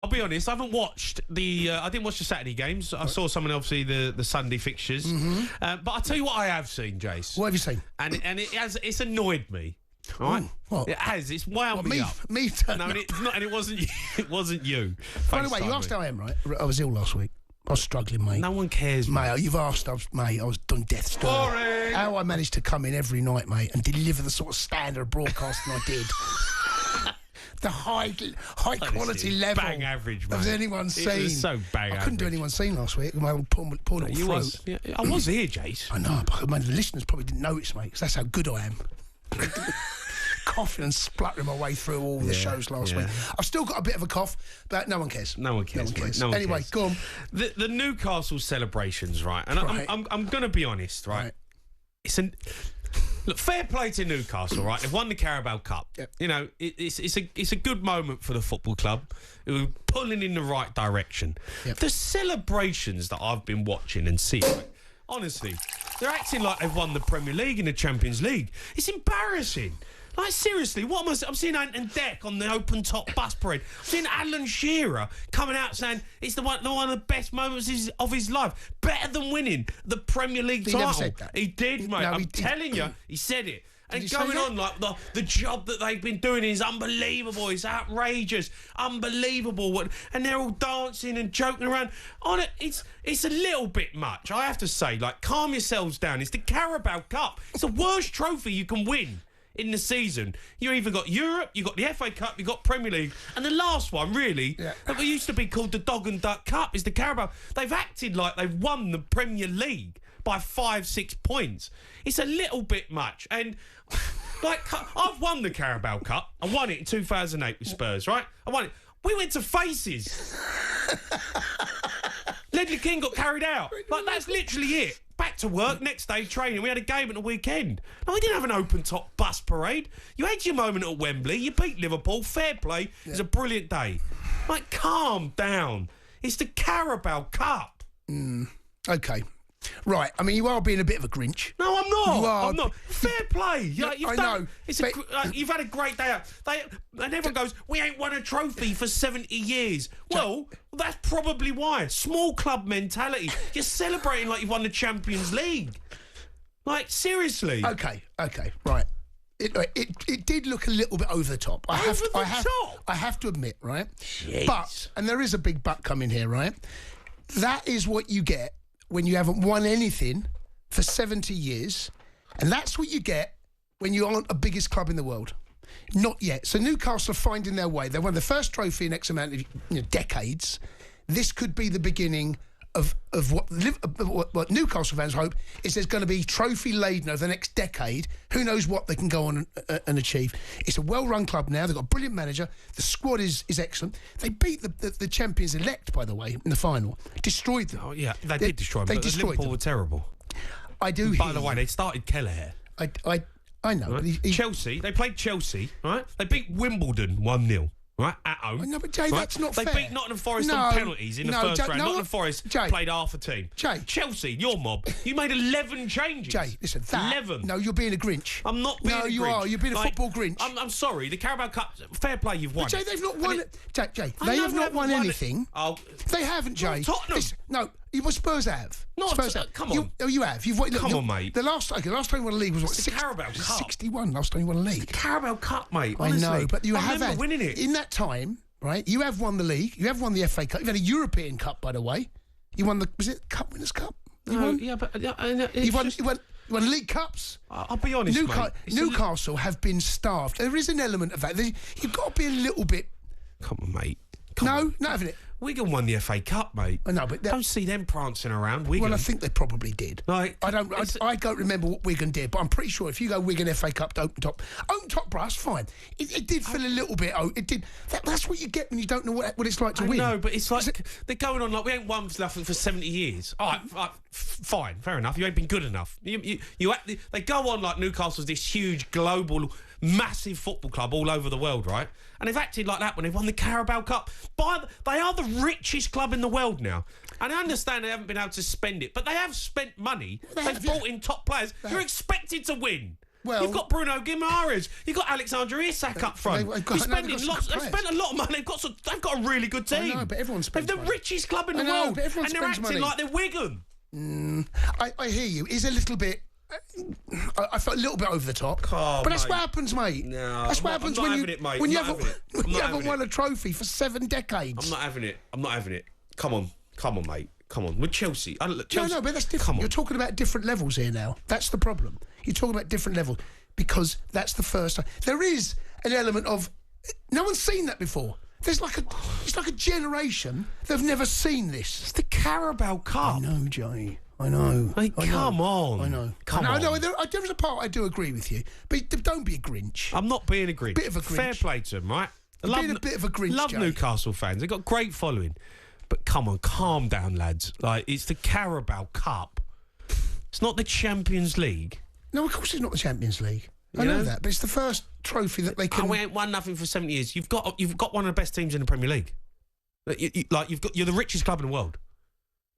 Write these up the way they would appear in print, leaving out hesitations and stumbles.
I'll be honest, I haven't watched I didn't watch the Saturday games. I saw some, obviously, the Sunday fixtures. But I'll tell you what I have seen, Jace. What have you seen? And it's annoyed me. Right? What? It has. It's wound me up. Me too. No, it's not, and it wasn't you. It wasn't you. By the way, you asked how I am, right? I was ill last week. I was struggling, mate. No one cares, mate. You've asked, I was done death's door. Boring. How I managed to come in every night, mate, and deliver the sort of standard of broadcasting I did. The high quality level. Bang average, mate. Has anyone seen? It was so bang average. I couldn't do anyone seen last week. My old poor little throat. I was here, Jace. I know, but the listeners probably didn't notice, mate, because that's how good I am. Coughing and spluttering my way through all the shows last week. I've still got a bit of a cough, but no one cares. No one cares. Anyway, go on. The Newcastle celebrations, right? And I'm going to be honest, right? Look, fair play to Newcastle, right? They've won the Carabao Cup. Yep. You know, it's a good moment for the football club. It was pulling in the right direction. Yep. The celebrations that I've been watching and seeing, honestly, they're acting like they've won the Premier League and the Champions League. It's embarrassing. Like, seriously, what am I... I'm seeing Ant and Dec on the open-top bus parade. I'm seeing Alan Shearer coming out saying it's one of the best moments of his life. Better than winning the Premier League title. Never said that. He did, mate. I'm telling you, he said it. And going on, like, the job that they've been doing is unbelievable. It's outrageous. Unbelievable. And they're all dancing and joking around. On it, it's a little bit much, I have to say. Like, calm yourselves down. It's the Carabao Cup. It's the worst trophy you can win in the season. You either got Europe, you got the FA Cup, you got Premier League, and the last one, really, that used to be called the Dog and Duck Cup, is the Carabao. They've acted like they've won the Premier League by 5-6 points. It's a little bit much. And like, I've won the Carabao Cup. I won it in 2008 with Spurs, right? I won it. We went to Faces. Ledley King got carried out. Like, that's literally it. Back to work, next day training. We had a game at the weekend. No, we didn't have an open-top bus parade. You had your moment at Wembley. You beat Liverpool. Fair play. It was a brilliant day. Like, calm down. It's the Carabao Cup. Okay. Right. I mean, you are being a bit of a Grinch. No, I'm not. You are. I'm not. Fair play. I know. You've had a great day out. And everyone goes, we ain't won a trophy for 70 years. Well, that's probably why. Small club mentality. You're celebrating like you've won the Champions League. Like, seriously. Okay, right. It did look a little bit over the top. I have to admit, right? Jeez. But, and there is a big but coming here, right? That is what you get when you haven't won anything for 70 years. And that's what you get when you aren't the biggest club in the world. Not yet. So Newcastle are finding their way. They won the first trophy in X amount of decades. This could be the beginning of what Newcastle fans hope is there's going to be trophy laden over the next decade. Who knows what they can go on and achieve. It's a well-run club now. They've got a brilliant manager. The squad is excellent. They beat the champions-elect, by the way, in the final. Destroyed them. Oh, yeah, they did destroy them. But Liverpool were terrible. I do By the way, they started Kelleher. I know. Right? But Chelsea, they played Chelsea, right? They beat Wimbledon 1-0. Right, at home. No, but Jay, that's not fair. They beat Nottingham Forest on penalties in the first round. Nottingham Forest played half a team. Chelsea, your mob, you made 11 changes. Jay, listen, 11. No, you're being a Grinch. I'm not being a Grinch. No, you are. You're being a football Grinch. I'm sorry. The Carabao Cup, fair play, you've won. But Jay, they've not won it. Jay, they have not won anything. Oh, they haven't, Jay. Tottenham. Listen, no, Spurs have. Spurs have. Come on. You have. You've won. Come on, mate. The last time you won a league was what? The Carabao Cup. 61. Last time you won a league. The Carabao Cup, mate. Honestly. I know, but you have remember winning it in that time. Right, you have won the league. You have won the FA Cup. You've had a European Cup, by the way. You won was it Cup Winners' Cup? You won? Yeah, but you won League Cups. I'll be honest, mate. Newcastle have been starved. There is an element of that. You've got to be a little bit. Come on, mate. Not having it. Wigan won the FA Cup, mate. I know, but don't see them prancing around. Wigan. Well, I think they probably did. Like, I don't remember what Wigan did, but I'm pretty sure if you go Wigan FA Cup to open top brass, fine. It did feel a little bit. It did. That's what you get when you don't know what it's like to win. No, but it's like they're going on like we ain't won nothing for 70 years. All right, fine, fair enough. You ain't been good enough. They go on like Newcastle's this huge global, massive football club all over the world, right? And they've acted like that when they've won the Carabao Cup. They are the richest club in the world now. And I understand they haven't been able to spend it, but they have spent money. They've brought in top players. You're expected to win. Well, you've got Bruno Guimaraes. You've got Alexander Isak up front. They've spent a lot of money. They've got a really good team. I know, but everyone spends They're the money. richest club in the world, and they're acting like they're Wigan. I hear you. It's a little bit. I felt a little bit over the top, but that's what happens, mate. No, that's what happens when you haven't won a trophy for 7 decades. I'm not having it. Come on, mate. Come on. With Chelsea. No, but that's different. You're talking about different levels here now. That's the problem. You're talking about different levels because that's the first time. There is an element of no one's seen that before. It's like a generation that've never seen this. It's the Carabao Cup. I know, Joey. I know. Hey, come on. I know. Come on. No, there is a part I do agree with you, but don't be a Grinch. I'm not being a Grinch. Bit of a Grinch. Fair play to them, right? Being a bit of a Grinch. Love Jay. Newcastle fans. They've got great following. But come on, calm down, lads. Like, it's the Carabao Cup. It's not the Champions League. No, of course it's not the Champions League. I know that, but it's the first trophy that they can. We ain't won nothing for 70 years. You've got one of the best teams in the Premier League. You're the richest club in the world.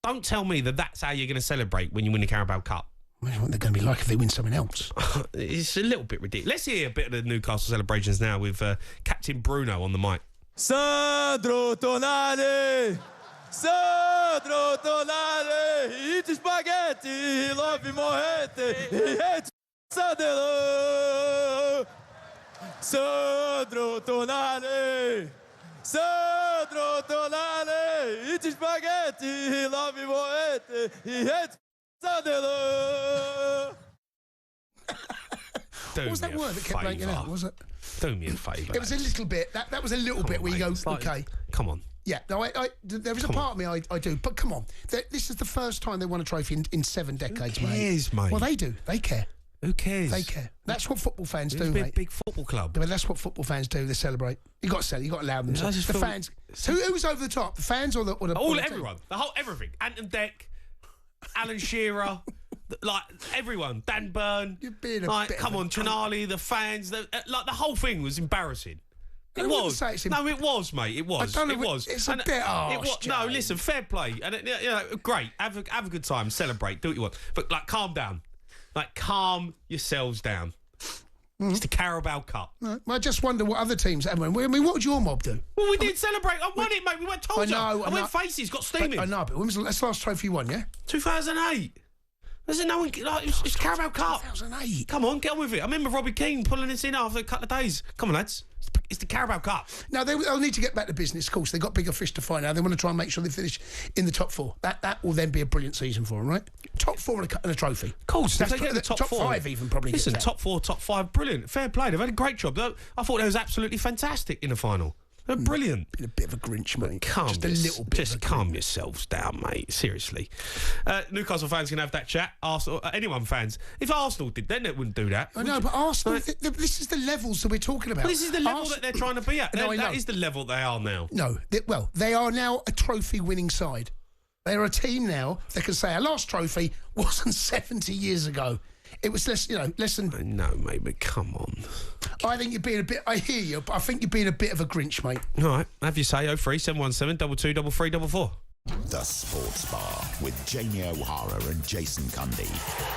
Don't tell me that's how you're going to celebrate when you win the Carabao Cup. I wonder what they're going to be like if they win something else. It's a little bit ridiculous. Let's hear a bit of the Newcastle celebrations now with Captain Bruno on the mic. Sandro Tonali! Sandro Tonali! Eat spaghetti, he love morrete, he hates Sandro! Sandro Tonali! Sandro Tonali! Eat spaghetti, he love morrete, he hates Sandro! What was that word that kept blanking out? Was it? Do me a favour. It was a little bit. That was a little bit where you go, okay. Come on. Yeah, no, there is a part of me I do, but come on. This is the first time they won a trophy in 7 decades, Who cares, mate? Well, they do. They care. Who cares? They care. That's what football fans do, It's mate. a big football club. Yeah, but that's what football fans do. They celebrate. You got to sell. You got to allow them to. The fans. So who was over the top? The fans or the everyone. The whole everything. Anton Deck, Alan Shearer. Like everyone, Dan Burn. You're being come on, Tonali, the fans, the whole thing was embarrassing. It was. No, it was, mate. It was. It was. It's a bit harsh. No, listen, fair play, and great. Have a good time, celebrate, do what you want, but calm down. Calm yourselves down. It's the Carabao Cup. Well, I just wonder what other teams have. I mean, what would your mob do? Well, we didn't celebrate. I won it, mate. We went told you. I went faces, got steaming. I know, but when was the last trophy you won? Yeah, 2008. There's no one. It's Carabao Cup. 2008. Come on, get on with it. I remember Robbie Keane pulling us in after a couple of days. Come on, lads. It's the Carabao Cup. Now, they'll need to get back to business, of course. They've got bigger fish to fry now. They want to try and make sure they finish in the top 4. That will then be a brilliant season for them, right? Top 4 and a trophy. Of course. That's they get the top 4. 5 even probably. Listen, top 4, top 5, brilliant. Fair play. They've had a great job. I thought they was absolutely fantastic in the final. They're brilliant. Been a bit of a Grinch, mate. Just calm yourselves down, mate. Seriously. Newcastle fans can have that chat. Arsenal, anyone fans. If Arsenal did, then they wouldn't do that. I know, but Arsenal, this is the levels that we're talking about. Well, this is the level that they're trying to be at. That is the level they are now. No, they are now a trophy-winning side. They are a team now that can say our last trophy wasn't 70 years ago. It was less than. I know, mate, but come on. I think you're being a bit. I hear you, but I think you're being a bit of a Grinch, mate. All right, have your say. 03717 22 33 The Sports Bar with Jamie O'Hara and Jason Cundy.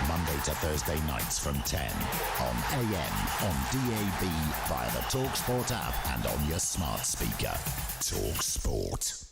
Monday to Thursday nights from 10 on AM, on DAB, via the talkSPORT app and on your smart speaker. talkSPORT.